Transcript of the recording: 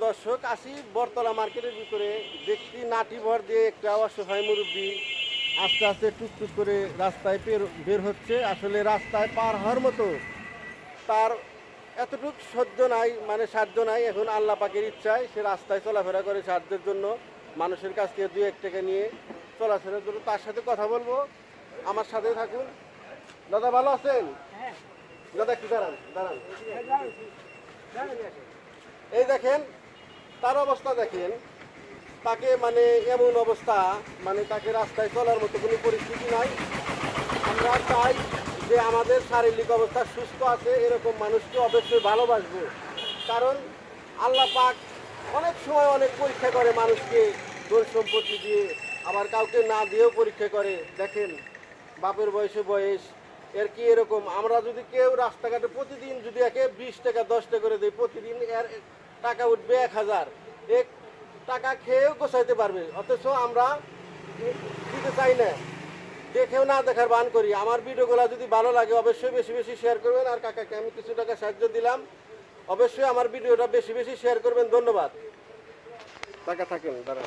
প্রিয় দর্শক, আসি বরতলা মার্কেটের ভিতরে। দেখছি নাটি ভর দিয়ে একটা অসহায় মুরব্বী আস্তে আস্তে টুকটুক করে রাস্তায় বের হচ্ছে। আসলে রাস্তায় পার হওয়ার মতো তার এতটুক সহ্য নাই, মানে সাধ্য নাই। এখন আল্লাহ পাকের ইচ্ছায় সে রাস্তায় চলাফেরা করে সাহায্যের জন্য, মানুষের কাছ থেকে 2-1 টাকা নিয়ে চলাফেরার জন্য। তার সাথে কথা বলবো, আমার সাথে থাকুন। দাদা ভালো আছেন? দাদা একটু দাঁড়ান দাঁড়ান। এই দেখেন তার অবস্থা, দেখেন তাকে, মানে এমন অবস্থা, মানে তাকে রাস্তায় চলার মতো কোনো পরিস্থিতি নাই। আমরা চাই যে আমাদের শারীরিক অবস্থা সুস্থ আছে এরকম মানুষকে অবশ্যই ভালোবাসবো। কারণ আল্লাহ পাক অনেক সময় অনেক পরীক্ষা করে মানুষকে, ধন সম্পত্তি দিয়ে, আবার কাউকে না দিয়েও পরীক্ষা করে। দেখেন বাপের বয়সে বয়স এর কি এরকম। আমরা যদি কেউ রাস্তাঘাটে প্রতিদিন যদি একে 20 টাকা 10 টাকা করে দিই, প্রতিদিন এর টাকা উঠবে 1000। এক টাকা খেয়েও গোছাইতে পারবে, অথচ আমরা দিতে চাই না, দেখেও না দেখার বান করি। আমার ভিডিওগুলো যদি ভালো লাগে অবশ্যই বেশি বেশি শেয়ার করবেন। আর কাকাকে আমি কিছু টাকা সাহায্য দিলাম, অবশ্যই আমার ভিডিওটা বেশি বেশি শেয়ার করবেন। ধন্যবাদ। টাকা থাকেন দাঁড়ান।